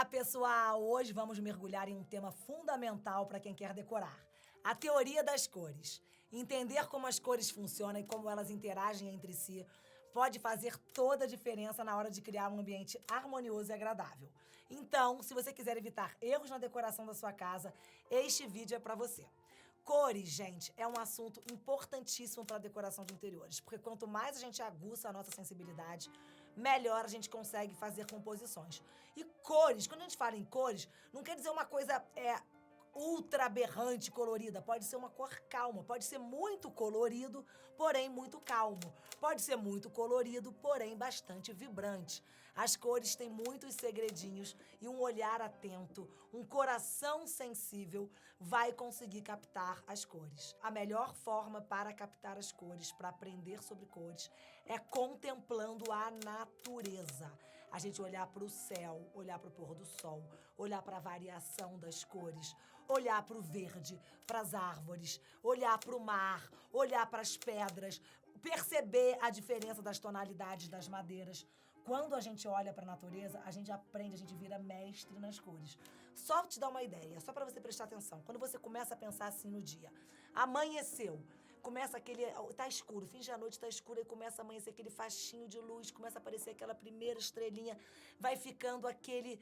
pessoal! Hoje vamos mergulhar em um tema fundamental para quem quer decorar: a teoria das cores. Entender como as cores funcionam e como elas interagem entre si pode fazer toda a diferença na hora de criar um ambiente harmonioso e agradável. Então, se você quiser evitar erros na decoração da sua casa, este vídeo é para você. Cores, gente, é um assunto importantíssimo para a decoração de interiores, porque quanto mais a gente aguça a nossa sensibilidade, melhor a gente consegue fazer composições. E cores, quando a gente fala em cores, não quer dizer uma coisa ultra aberrante, colorida. Pode ser uma cor calma, pode ser muito colorido, porém muito calmo. Pode ser muito colorido, porém bastante vibrante. As cores têm muitos segredinhos e um olhar atento, um coração sensível vai conseguir captar as cores. A melhor forma para captar as cores, para aprender sobre cores, é contemplando a natureza. A gente olhar para o céu, olhar para o pôr do sol, olhar para a variação das cores, olhar para o verde, para as árvores, olhar para o mar, olhar para as pedras, perceber a diferença das tonalidades das madeiras. Quando a gente olha para a natureza, a gente aprende, a gente vira mestre nas cores. Só te dar uma ideia, só para você prestar atenção. Quando você começa a pensar assim no dia, amanheceu, começa aquele, tá escuro, fim de noite tá escuro, e começa a amanhecer aquele faixinho de luz, começa a aparecer aquela primeira estrelinha, vai ficando aquele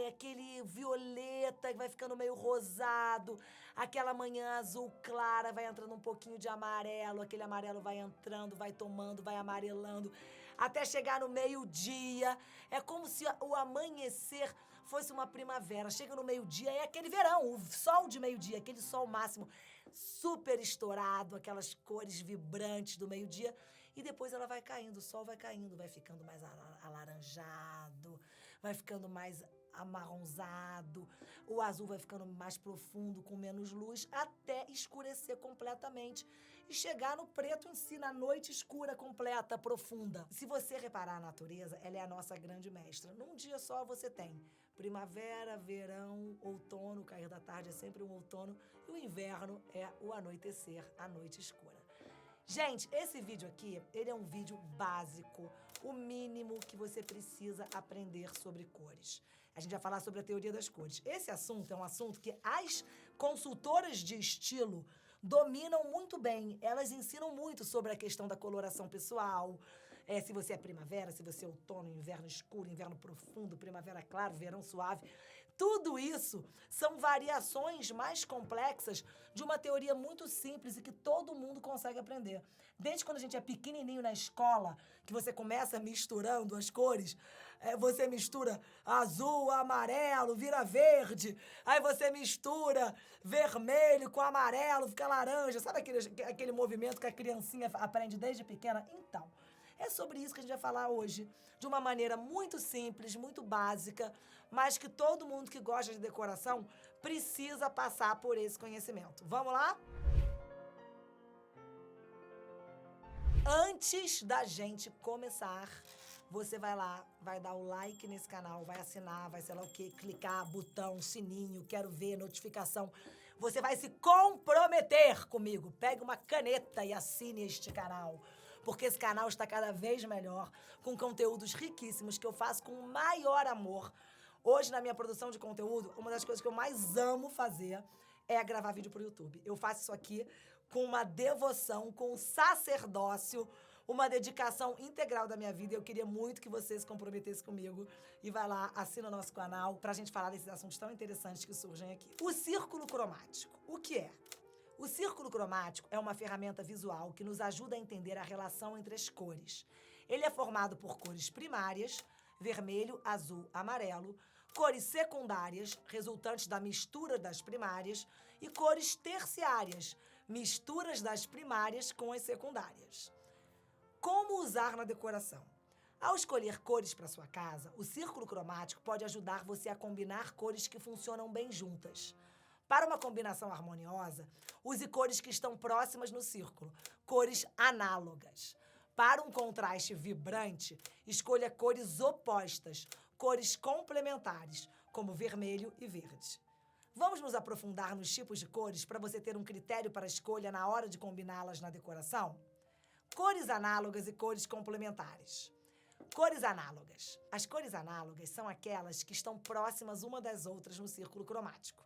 aquele violeta que vai ficando meio rosado, aquela manhã azul clara vai entrando um pouquinho de amarelo, aquele amarelo vai entrando, vai tomando, vai amarelando, até chegar no meio-dia. É como se o amanhecer fosse uma primavera. Chega no meio-dia, é aquele verão, o sol de meio-dia, aquele sol máximo, super estourado, aquelas cores vibrantes do meio-dia, e depois ela vai caindo, o sol vai caindo, vai ficando mais alaranjado, vai ficando mais amarronzado, o azul vai ficando mais profundo, com menos luz, até escurecer completamente e chegar no preto em si, na noite escura, completa, profunda. Se você reparar a natureza, ela é a nossa grande mestra. Num dia só você tem primavera, verão, outono, o cair da tarde é sempre um outono, e o inverno é o anoitecer, a noite escura. Gente, esse vídeo aqui, ele é um vídeo básico, o mínimo que você precisa aprender sobre cores. A gente vai falar sobre a teoria das cores. Esse assunto é um assunto que as consultoras de estilo dominam muito bem. Elas ensinam muito sobre a questão da coloração pessoal, se você é primavera, se você é outono, inverno escuro, inverno profundo, primavera claro, verão suave. Tudo isso são variações mais complexas de uma teoria muito simples e que todo mundo consegue aprender. Desde quando a gente é pequenininho na escola, que você começa misturando as cores, você mistura azul, amarelo, vira verde, aí você mistura vermelho com amarelo, fica laranja. Sabe aquele movimento que a criancinha aprende desde pequena? Então, é sobre isso que a gente vai falar hoje, de uma maneira muito simples, muito básica, mas que todo mundo que gosta de decoração precisa passar por esse conhecimento. Vamos lá? Antes da gente começar, você vai lá, vai dar o like nesse canal, vai assinar, vai sei lá o quê, clicar, botão, sininho, quero ver, notificação. Você vai se comprometer comigo. Pegue uma caneta e assine este canal, porque esse canal está cada vez melhor, com conteúdos riquíssimos que eu faço com o maior amor. Hoje, na minha produção de conteúdo, uma das coisas que eu mais amo fazer é gravar vídeo pro YouTube. Eu faço isso aqui com uma devoção, com um sacerdócio, uma dedicação integral da minha vida. Eu queria muito que você se comprometesse comigo. E vai lá, assina o nosso canal pra gente falar desses assuntos tão interessantes que surgem aqui. O círculo cromático. O que é? O círculo cromático é uma ferramenta visual que nos ajuda a entender a relação entre as cores. Ele é formado por cores primárias, vermelho, azul, amarelo, cores secundárias, resultantes da mistura das primárias, e cores terciárias, misturas das primárias com as secundárias. Como usar na decoração? Ao escolher cores para sua casa, o círculo cromático pode ajudar você a combinar cores que funcionam bem juntas. Para uma combinação harmoniosa, use cores que estão próximas no círculo, cores análogas. Para um contraste vibrante, escolha cores opostas, cores complementares, como vermelho e verde. Vamos nos aprofundar nos tipos de cores para você ter um critério para a escolha na hora de combiná-las na decoração? Cores análogas e cores complementares. Cores análogas. As cores análogas são aquelas que estão próximas uma das outras no círculo cromático.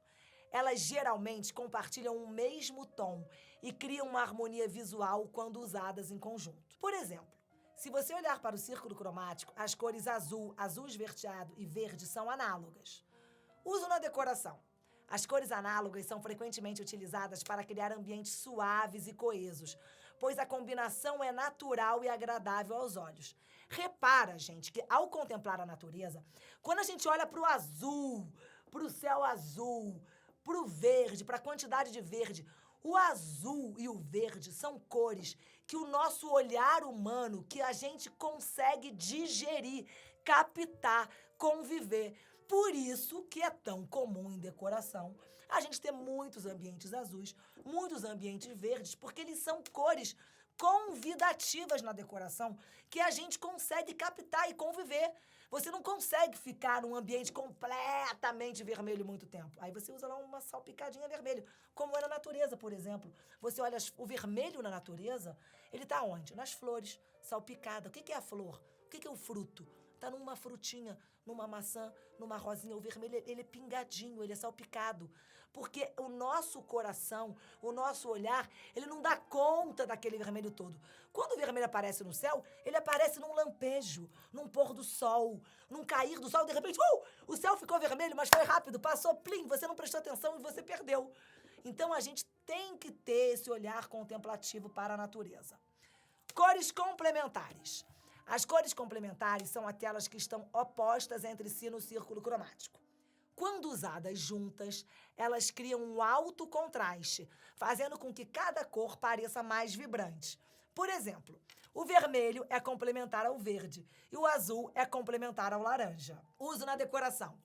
Elas geralmente compartilham o mesmo tom e criam uma harmonia visual quando usadas em conjunto. Por exemplo, se você olhar para o círculo cromático, as cores azul, azul esverdeado e verde são análogas. Uso na decoração. As cores análogas são frequentemente utilizadas para criar ambientes suaves e coesos, pois a combinação é natural e agradável aos olhos. Repara, gente, que ao contemplar a natureza, quando a gente olha para o azul, para o céu azul, para o verde, para a quantidade de verde, o azul e o verde são cores que o nosso olhar humano, que a gente consegue digerir, captar, conviver. Por isso que é tão comum em decoração a gente ter muitos ambientes azuis, muitos ambientes verdes, porque eles são cores convidativas na decoração que a gente consegue captar e conviver. Você não consegue ficar num ambiente completamente vermelho muito tempo. Aí você usa lá uma salpicadinha vermelho, como é na natureza, por exemplo. Você olha o vermelho na natureza, ele tá onde? Nas flores, salpicada. O que é a flor? O que é o fruto? Tá numa frutinha, numa maçã, numa rosinha. O vermelho, ele é pingadinho, ele é salpicado. Porque o nosso coração, o nosso olhar, ele não dá conta daquele vermelho todo. Quando o vermelho aparece no céu, ele aparece num lampejo, num pôr do sol, num cair do sol. De repente, o céu ficou vermelho, mas foi rápido, passou, plim, você não prestou atenção e você perdeu. Então, a gente tem que ter esse olhar contemplativo para a natureza. Cores complementares. As cores complementares são aquelas que estão opostas entre si no círculo cromático. Quando usadas juntas, elas criam um alto contraste, fazendo com que cada cor pareça mais vibrante. Por exemplo, o vermelho é complementar ao verde e o azul é complementar ao laranja. Uso na decoração.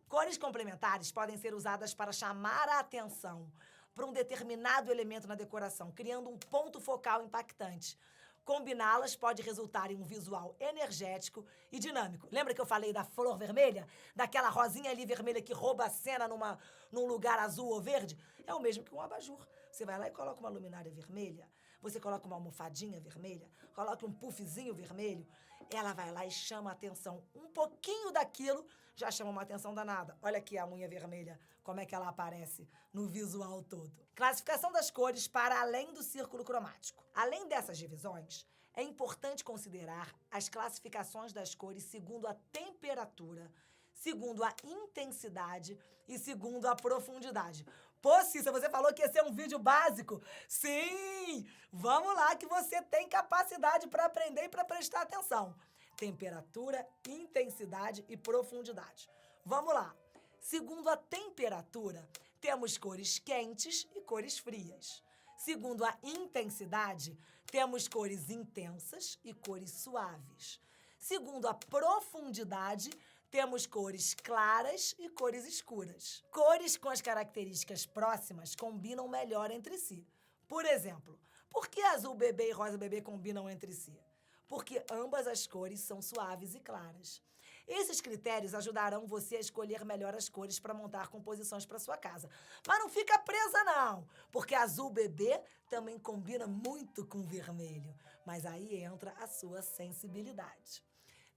Cores complementares podem ser usadas para chamar a atenção para um determinado elemento na decoração, criando um ponto focal impactante. Combiná-las pode resultar em um visual energético e dinâmico. Lembra que eu falei da flor vermelha? Daquela rosinha ali vermelha que rouba a cena num lugar azul ou verde? É o mesmo que um abajur. Você vai lá e coloca uma luminária vermelha, você coloca uma almofadinha vermelha, coloca um puffzinho vermelho, ela vai lá e chama a atenção. Um pouquinho daquilo já chama uma atenção danada. Olha aqui a unha vermelha, como é que ela aparece no visual todo. Classificação das cores para além do círculo cromático. Além dessas divisões, é importante considerar as classificações das cores segundo a temperatura, segundo a intensidade e segundo a profundidade. Pô, Cissa, você falou que ia ser um vídeo básico. Sim! Vamos lá que você tem capacidade para aprender e para prestar atenção. Temperatura, intensidade e profundidade. Vamos lá. Segundo a temperatura, temos cores quentes e cores frias. Segundo a intensidade, temos cores intensas e cores suaves. Segundo a profundidade, temos cores claras e cores escuras. Cores com as características próximas combinam melhor entre si. Por exemplo, por que azul bebê e rosa bebê combinam entre si? Porque ambas as cores são suaves e claras. Esses critérios ajudarão você a escolher melhor as cores para montar composições para sua casa. Mas não fica presa, não, porque azul bebê também combina muito com vermelho. Mas aí entra a sua sensibilidade.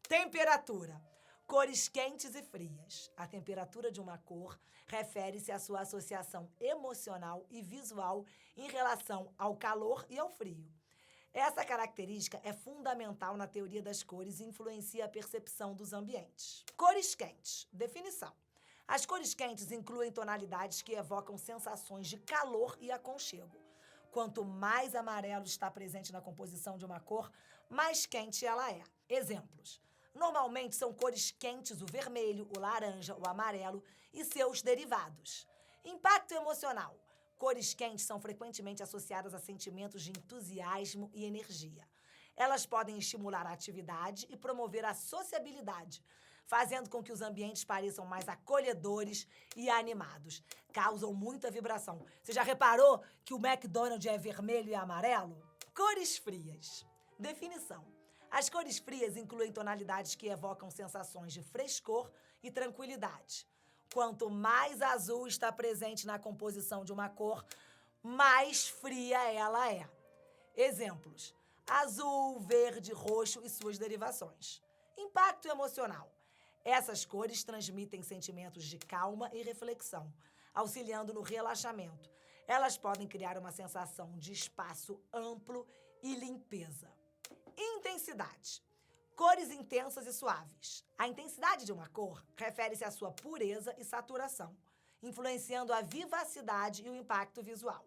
Temperatura. Cores quentes e frias. A temperatura de uma cor refere-se à sua associação emocional e visual em relação ao calor e ao frio. Essa característica é fundamental na teoria das cores e influencia a percepção dos ambientes. Cores quentes. Definição. As cores quentes incluem tonalidades que evocam sensações de calor e aconchego. Quanto mais amarelo está presente na composição de uma cor, mais quente ela é. Exemplos. Normalmente são cores quentes o vermelho, o laranja, o amarelo e seus derivados. Impacto emocional. Cores quentes são frequentemente associadas a sentimentos de entusiasmo e energia. Elas podem estimular a atividade e promover a sociabilidade, fazendo com que os ambientes pareçam mais acolhedores e animados. Causam muita vibração. Você já reparou que o McDonald's é vermelho e amarelo? Cores frias. Definição. As cores frias incluem tonalidades que evocam sensações de frescor e tranquilidade. Quanto mais azul está presente na composição de uma cor, mais fria ela é. Exemplos: azul, verde, roxo e suas derivações. Impacto emocional. Essas cores transmitem sentimentos de calma e reflexão, auxiliando no relaxamento. Elas podem criar uma sensação de espaço amplo e limpeza. Intensidade. Cores intensas e suaves. A intensidade de uma cor refere-se à sua pureza e saturação, influenciando a vivacidade e o impacto visual.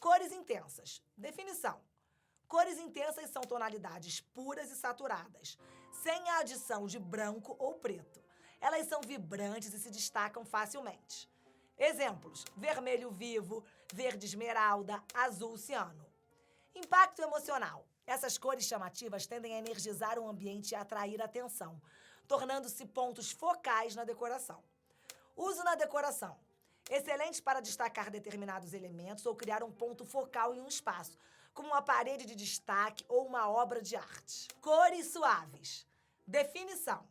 Cores intensas. Definição. Cores intensas são tonalidades puras e saturadas, sem a adição de branco ou preto. Elas são vibrantes e se destacam facilmente. Exemplos: vermelho vivo, verde esmeralda, azul ciano. Impacto emocional. Essas cores chamativas tendem a energizar o ambiente e atrair atenção, tornando-se pontos focais na decoração. Uso na decoração. Excelentes para destacar determinados elementos ou criar um ponto focal em um espaço, como uma parede de destaque ou uma obra de arte. Cores suaves. Definição.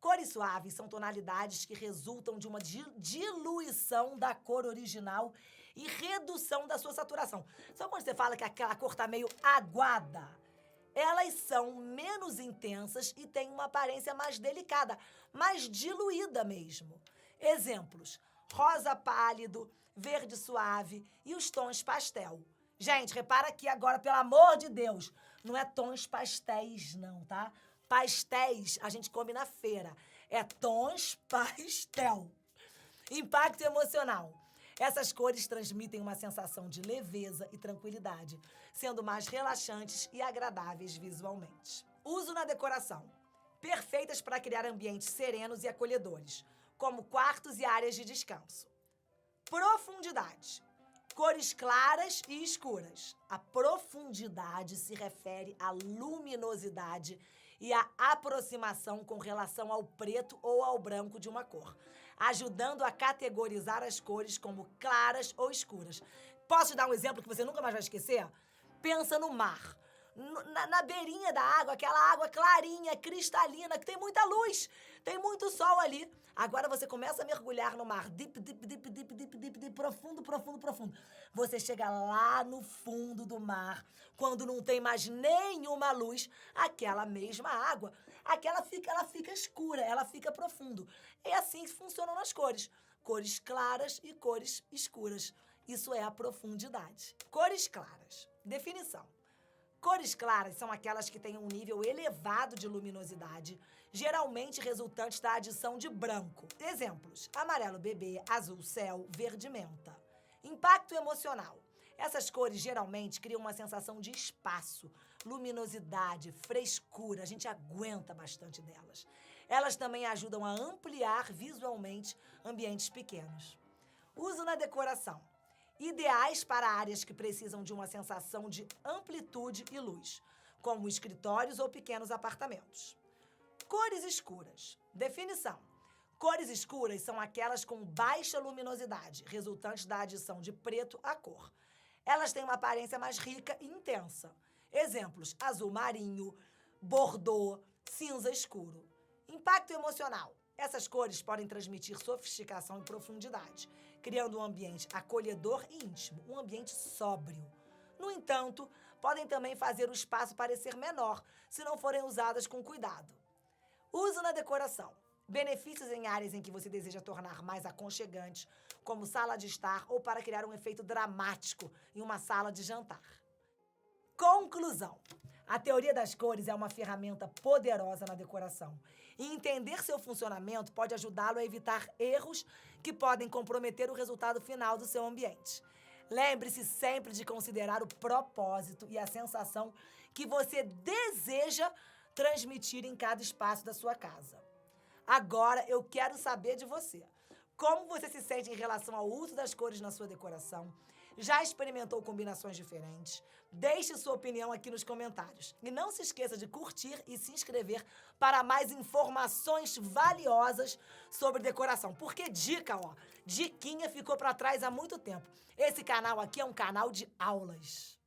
Cores suaves são tonalidades que resultam de uma diluição da cor original e redução da sua saturação. Só quando você fala que aquela cor está meio aguada, elas são menos intensas e têm uma aparência mais delicada, mais diluída mesmo. Exemplos: rosa pálido, verde suave e os tons pastel. Gente, repara aqui agora, pelo amor de Deus, não é tons pastéis não, tá? Pastéis a gente come na feira. É tons pastel. Impacto emocional. Essas cores transmitem uma sensação de leveza e tranquilidade, sendo mais relaxantes e agradáveis visualmente. Uso na decoração. Perfeitas para criar ambientes serenos e acolhedores, como quartos e áreas de descanso. Profundidade. Cores claras e escuras. A profundidade se refere à luminosidade e à aproximação com relação ao preto ou ao branco de uma cor, ajudando a categorizar as cores como claras ou escuras. Posso te dar um exemplo que você nunca mais vai esquecer? Pensa no mar. Na beirinha da água, aquela água clarinha, cristalina, que tem muita luz, tem muito sol ali. Agora você começa a mergulhar no mar, dip, dip, dip, dip, dip, dip, dip, profundo, profundo, profundo. Você chega lá no fundo do mar, quando não tem mais nenhuma luz, aquela mesma água, ela fica escura, ela fica profundo. É assim que funcionam as cores. Cores claras e cores escuras. Isso é a profundidade. Cores claras. Definição. Cores claras são aquelas que têm um nível elevado de luminosidade, geralmente resultantes da adição de branco. Exemplos: amarelo bebê, azul céu, verde menta. Impacto emocional. Essas cores geralmente criam uma sensação de espaço, luminosidade, frescura. A gente aguenta bastante delas. Elas também ajudam a ampliar visualmente ambientes pequenos. Uso na decoração. Ideais para áreas que precisam de uma sensação de amplitude e luz, como escritórios ou pequenos apartamentos. Cores escuras. Definição. Cores escuras são aquelas com baixa luminosidade, resultantes da adição de preto à cor. Elas têm uma aparência mais rica e intensa. Exemplos: azul marinho, bordô, cinza escuro. Impacto emocional. Essas cores podem transmitir sofisticação e profundidade, criando um ambiente acolhedor e íntimo, um ambiente sóbrio. No entanto, podem também fazer o espaço parecer menor, se não forem usadas com cuidado. Uso na decoração. Benefícios em áreas em que você deseja tornar mais aconchegantes, como sala de estar ou para criar um efeito dramático em uma sala de jantar. Conclusão. A teoria das cores é uma ferramenta poderosa na decoração. E entender seu funcionamento pode ajudá-lo a evitar erros que podem comprometer o resultado final do seu ambiente. Lembre-se sempre de considerar o propósito e a sensação que você deseja transmitir em cada espaço da sua casa. Agora eu quero saber de você. Como você se sente em relação ao uso das cores na sua decoração? Já experimentou combinações diferentes? Deixe sua opinião aqui nos comentários. E não se esqueça de curtir e se inscrever para mais informações valiosas sobre decoração. Porque diquinha ficou para trás há muito tempo. Esse canal aqui é um canal de aulas.